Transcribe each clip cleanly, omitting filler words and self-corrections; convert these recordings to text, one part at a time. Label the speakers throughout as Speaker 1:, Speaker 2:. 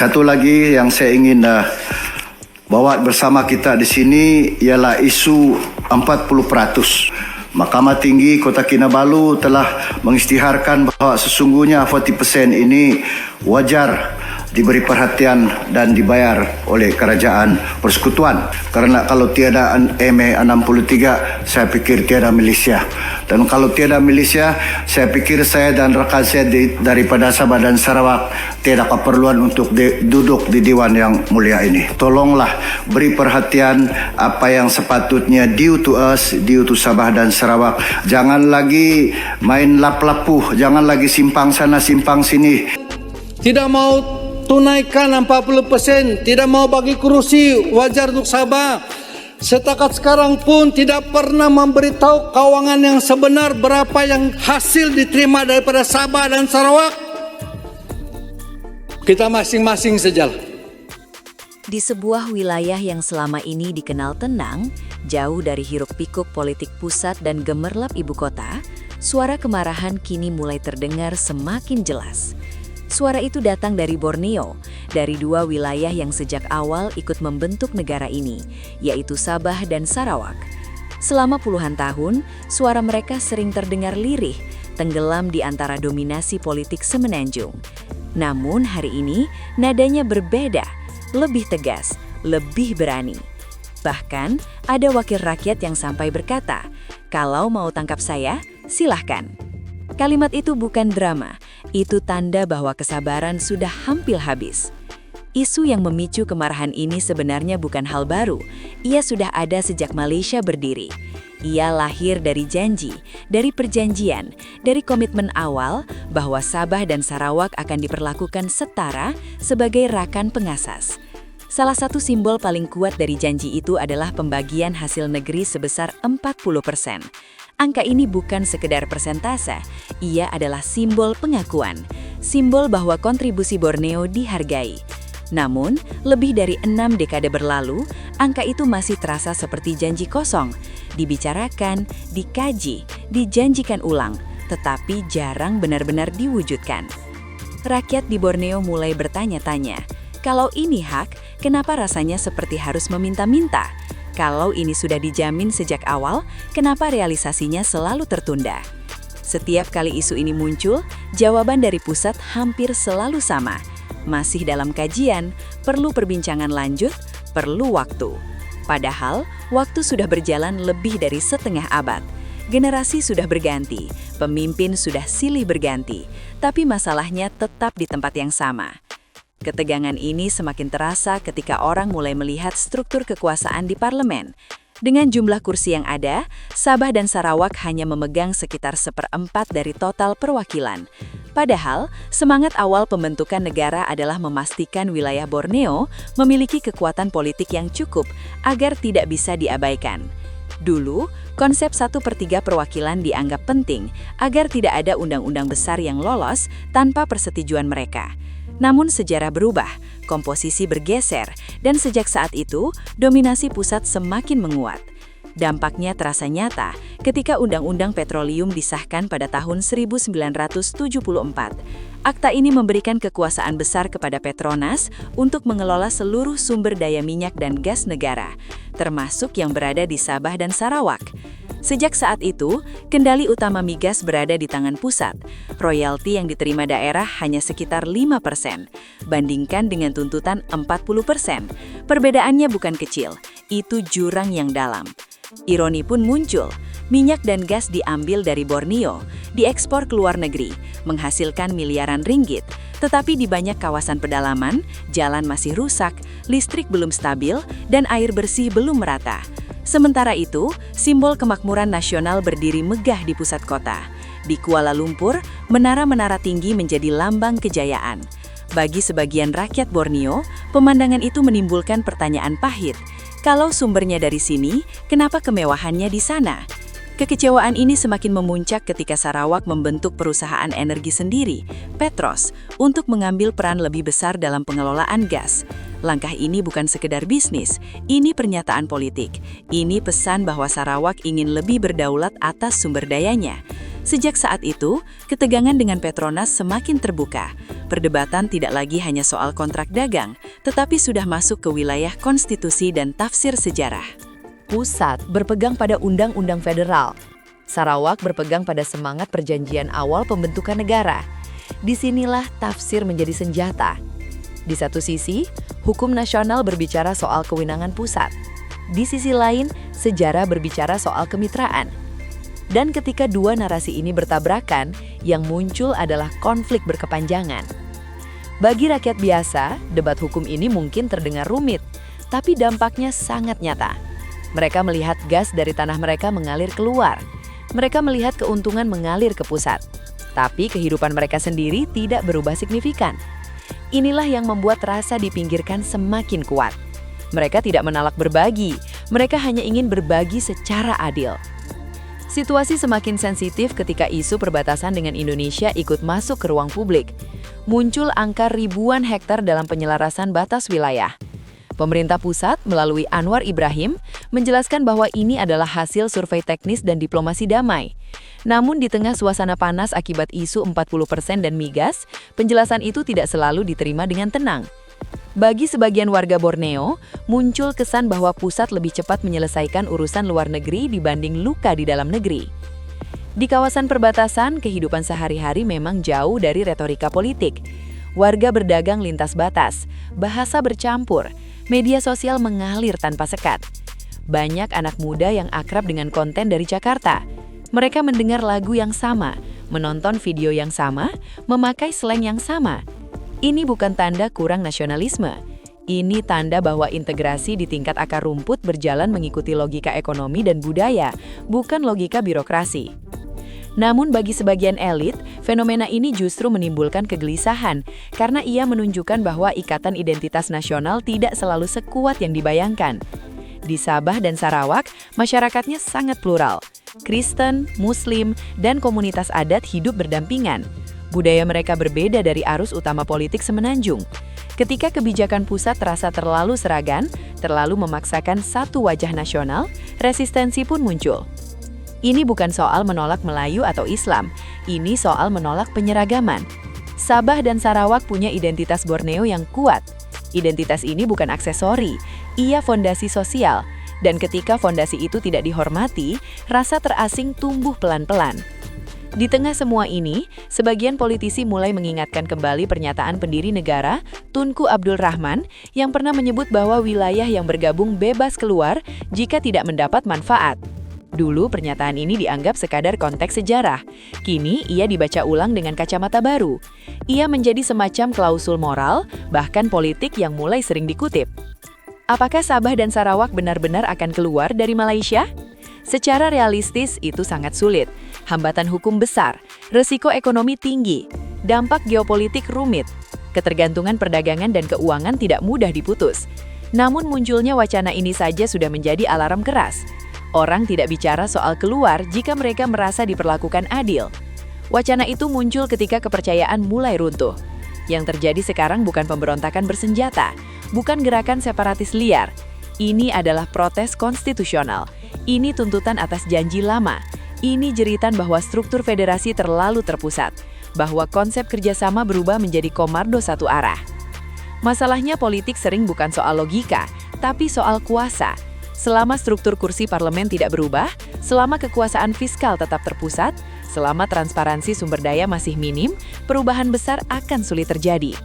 Speaker 1: Satu lagi yang saya ingin bawa bersama kita di sini ialah isu 40%. Mahkamah Tinggi Kota Kinabalu telah mengisytiharkan bahawa sesungguhnya 40% ini wajar diberi perhatian dan dibayar oleh Kerajaan Persekutuan. Kerana kalau tiada MA 63, saya fikir tiada Malaysia. Dan kalau tiada Malaysia, saya fikir saya dan rakan saya daripada Sabah dan Sarawak tiada keperluan untuk duduk di Dewan yang mulia ini. Tolonglah beri perhatian apa yang sepatutnya due to us, due to Sabah dan Sarawak. Jangan lagi main lap-lapuh, jangan lagi simpang sana simpang sini.
Speaker 2: Tidak mau tunaikan 40%, tidak mau bagi kerusi wajar untuk Sabah. Setakat sekarang pun tidak pernah memberitahu keuangan yang sebenar berapa yang hasil diterima daripada Sabah dan Sarawak. Kita masing-masing sajalah.
Speaker 3: Di sebuah wilayah yang selama ini dikenal tenang, jauh dari hiruk-pikuk politik pusat dan gemerlap ibu kota, suara kemarahan kini mulai terdengar semakin jelas. Suara itu datang dari Borneo, dari dua wilayah yang sejak awal ikut membentuk negara ini, yaitu Sabah dan Sarawak. Selama puluhan tahun, suara mereka sering terdengar lirih, tenggelam di antara dominasi politik semenanjung. Namun hari ini, nadanya berbeda, lebih tegas, lebih berani. Bahkan, ada wakil rakyat yang sampai berkata, "Kalau mau tangkap saya, silahkan." Kalimat itu bukan drama, itu tanda bahwa kesabaran sudah hampir habis. Isu yang memicu kemarahan ini sebenarnya bukan hal baru. Ia sudah ada sejak Malaysia berdiri. Ia lahir dari janji, dari perjanjian, dari komitmen awal bahwa Sabah dan Sarawak akan diperlakukan setara sebagai rakan pengasas. Salah satu simbol paling kuat dari janji itu adalah pembagian hasil negeri sebesar 40%. Angka ini bukan sekedar persentase, ia adalah simbol pengakuan, simbol bahwa kontribusi Borneo dihargai. Namun, lebih dari 6 dekade berlalu, angka itu masih terasa seperti janji kosong, dibicarakan, dikaji, dijanjikan ulang, tetapi jarang benar-benar diwujudkan. Rakyat di Borneo mulai bertanya-tanya, kalau ini hak, kenapa rasanya seperti harus meminta-minta? Kalau ini sudah dijamin sejak awal, kenapa realisasinya selalu tertunda? Setiap kali isu ini muncul, jawaban dari pusat hampir selalu sama. Masih dalam kajian, perlu perbincangan lanjut, perlu waktu. Padahal, waktu sudah berjalan lebih dari setengah abad. Generasi sudah berganti, pemimpin sudah silih berganti, tapi masalahnya tetap di tempat yang sama. Ketegangan ini semakin terasa ketika orang mulai melihat struktur kekuasaan di parlemen. Dengan jumlah kursi yang ada, Sabah dan Sarawak hanya memegang sekitar 1/4 dari total perwakilan. Padahal, semangat awal pembentukan negara adalah memastikan wilayah Borneo memiliki kekuatan politik yang cukup agar tidak bisa diabaikan. Dulu, konsep 1/3 perwakilan dianggap penting agar tidak ada undang-undang besar yang lolos tanpa persetujuan mereka. Namun sejarah berubah, komposisi bergeser, dan sejak saat itu, dominasi pusat semakin menguat. Dampaknya terasa nyata ketika Undang-Undang Petroleum disahkan pada tahun 1974. Akta ini memberikan kekuasaan besar kepada Petronas untuk mengelola seluruh sumber daya minyak dan gas negara, termasuk yang berada di Sabah dan Sarawak. Sejak saat itu, kendali utama migas berada di tangan pusat. Royalti yang diterima daerah hanya sekitar 5%, bandingkan dengan tuntutan 40%. Perbedaannya bukan kecil, itu jurang yang dalam. Ironi pun muncul, minyak dan gas diambil dari Borneo, diekspor ke luar negeri, menghasilkan miliaran ringgit. Tetapi di banyak kawasan pedalaman, jalan masih rusak, listrik belum stabil, dan air bersih belum merata. Sementara itu, simbol kemakmuran nasional berdiri megah di pusat kota. Di Kuala Lumpur, menara-menara tinggi menjadi lambang kejayaan. Bagi sebagian rakyat Borneo, pemandangan itu menimbulkan pertanyaan pahit. Kalau sumbernya dari sini, kenapa kemewahannya di sana? Kekecewaan ini semakin memuncak ketika Sarawak membentuk perusahaan energi sendiri, Petros, untuk mengambil peran lebih besar dalam pengelolaan gas. Langkah ini bukan sekedar bisnis, ini pernyataan politik. Ini pesan bahwa Sarawak ingin lebih berdaulat atas sumber dayanya. Sejak saat itu, ketegangan dengan Petronas semakin terbuka. Perdebatan tidak lagi hanya soal kontrak dagang, tetapi sudah masuk ke wilayah konstitusi dan tafsir sejarah. Pusat berpegang pada undang-undang federal. Sarawak berpegang pada semangat perjanjian awal pembentukan negara. Disinilah tafsir menjadi senjata. Di satu sisi, hukum nasional berbicara soal kewenangan pusat. Di sisi lain, sejarah berbicara soal kemitraan. Dan ketika dua narasi ini bertabrakan, yang muncul adalah konflik berkepanjangan. Bagi rakyat biasa, debat hukum ini mungkin terdengar rumit, tapi dampaknya sangat nyata. Mereka melihat gas dari tanah mereka mengalir keluar. Mereka melihat keuntungan mengalir ke pusat. Tapi kehidupan mereka sendiri tidak berubah signifikan. Inilah yang membuat rasa dipinggirkan semakin kuat. Mereka tidak menolak berbagi, mereka hanya ingin berbagi secara adil. Situasi semakin sensitif ketika isu perbatasan dengan Indonesia ikut masuk ke ruang publik. Muncul angka ribuan hektar dalam penyelarasan batas wilayah. Pemerintah pusat melalui Anwar Ibrahim menjelaskan bahwa ini adalah hasil survei teknis dan diplomasi damai. Namun di tengah suasana panas akibat isu 40% dan migas, penjelasan itu tidak selalu diterima dengan tenang. Bagi sebagian warga Borneo, muncul kesan bahwa pusat lebih cepat menyelesaikan urusan luar negeri dibanding luka di dalam negeri. Di kawasan perbatasan, kehidupan sehari-hari memang jauh dari retorika politik. Warga berdagang lintas batas, bahasa bercampur, media sosial mengalir tanpa sekat. Banyak anak muda yang akrab dengan konten dari Jakarta. Mereka mendengar lagu yang sama, menonton video yang sama, memakai slang yang sama. Ini bukan tanda kurang nasionalisme. Ini tanda bahwa integrasi di tingkat akar rumput berjalan mengikuti logika ekonomi dan budaya, bukan logika birokrasi. Namun bagi sebagian elit, fenomena ini justru menimbulkan kegelisahan karena ia menunjukkan bahwa ikatan identitas nasional tidak selalu sekuat yang dibayangkan. Di Sabah dan Sarawak, masyarakatnya sangat plural. Kristen, Muslim, dan komunitas adat hidup berdampingan. Budaya mereka berbeda dari arus utama politik semenanjung. Ketika kebijakan pusat terasa terlalu seragam, terlalu memaksakan satu wajah nasional, resistensi pun muncul. Ini bukan soal menolak Melayu atau Islam, ini soal menolak penyeragaman. Sabah dan Sarawak punya identitas Borneo yang kuat. Identitas ini bukan aksesori, ia fondasi sosial. Dan ketika fondasi itu tidak dihormati, rasa terasing tumbuh pelan-pelan. Di tengah semua ini, sebagian politisi mulai mengingatkan kembali pernyataan pendiri negara, Tunku Abdul Rahman, yang pernah menyebut bahwa wilayah yang bergabung bebas keluar jika tidak mendapat manfaat. Dulu pernyataan ini dianggap sekadar konteks sejarah. Kini ia dibaca ulang dengan kacamata baru. Ia menjadi semacam klausul moral, bahkan politik yang mulai sering dikutip. Apakah Sabah dan Sarawak benar-benar akan keluar dari Malaysia? Secara realistis itu sangat sulit. Hambatan hukum besar, risiko ekonomi tinggi, dampak geopolitik rumit, ketergantungan perdagangan dan keuangan tidak mudah diputus. Namun munculnya wacana ini saja sudah menjadi alarm keras. Orang tidak bicara soal keluar jika mereka merasa diperlakukan adil. Wacana itu muncul ketika kepercayaan mulai runtuh. Yang terjadi sekarang bukan pemberontakan bersenjata, bukan gerakan separatis liar. Ini adalah protes konstitusional. Ini tuntutan atas janji lama. Ini jeritan bahwa struktur federasi terlalu terpusat, bahwa konsep kerjasama berubah menjadi komando satu arah. Masalahnya politik sering bukan soal logika, tapi soal kuasa. Selama struktur kursi parlemen tidak berubah, selama kekuasaan fiskal tetap terpusat, selama transparansi sumber daya masih minim, perubahan besar akan sulit terjadi.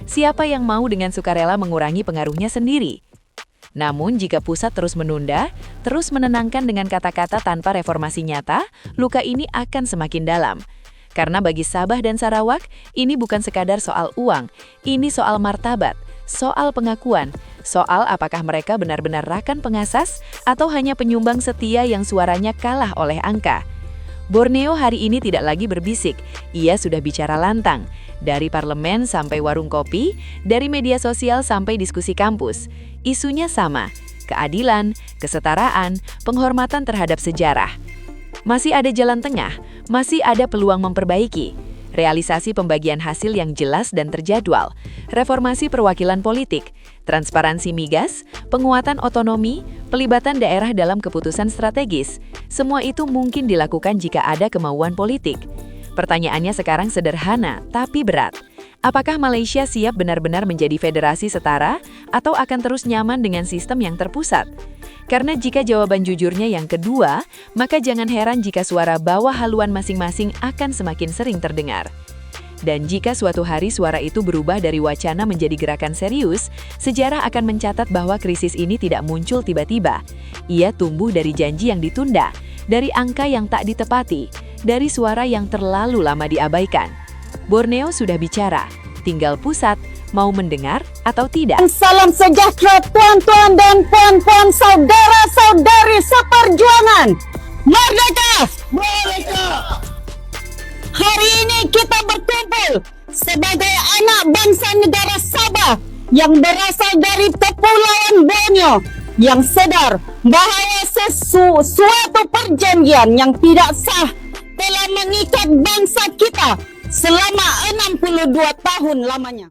Speaker 3: Siapa yang mau dengan sukarela mengurangi pengaruhnya sendiri? Namun jika pusat terus menunda, terus menenangkan dengan kata-kata tanpa reformasi nyata, luka ini akan semakin dalam. Karena bagi Sabah dan Sarawak, ini bukan sekadar soal uang, ini soal martabat, soal pengakuan, soal apakah mereka benar-benar rakan pengasas atau hanya penyumbang setia yang suaranya kalah oleh angka. Borneo hari ini tidak lagi berbisik, ia sudah bicara lantang. Dari parlemen sampai warung kopi, dari media sosial sampai diskusi kampus. Isunya sama, keadilan, kesetaraan, penghormatan terhadap sejarah. Masih ada jalan tengah, masih ada peluang memperbaiki. realisasi pembagian hasil yang jelas dan terjadwal, reformasi perwakilan politik, transparansi migas, penguatan otonomi, pelibatan daerah dalam keputusan strategis. Semua itu mungkin dilakukan jika ada kemauan politik. Pertanyaannya sekarang sederhana, tapi berat. Apakah Malaysia siap benar-benar menjadi federasi setara atau akan terus nyaman dengan sistem yang terpusat? Karena jika jawaban jujurnya yang kedua, maka jangan heran jika suara bawah haluan masing-masing akan semakin sering terdengar. Dan jika suatu hari suara itu berubah dari wacana menjadi gerakan serius, sejarah akan mencatat bahwa krisis ini tidak muncul tiba-tiba. Ia tumbuh dari janji yang ditunda, dari angka yang tak ditepati, dari suara yang terlalu lama diabaikan. Borneo sudah bicara, tinggal pusat mau mendengar atau tidak.
Speaker 4: Salam sejahtera tuan-tuan dan puan-puan, saudara-saudari seperjuangan. Merdeka!
Speaker 1: Merdeka!
Speaker 4: Hari ini kita berkumpul sebagai anak bangsa negara Sabah yang berasal dari Kepulauan Borneo yang sedar bahawa suatu perjanjian yang tidak sah telah mengikat bangsa kita selama 62 tahun lamanya.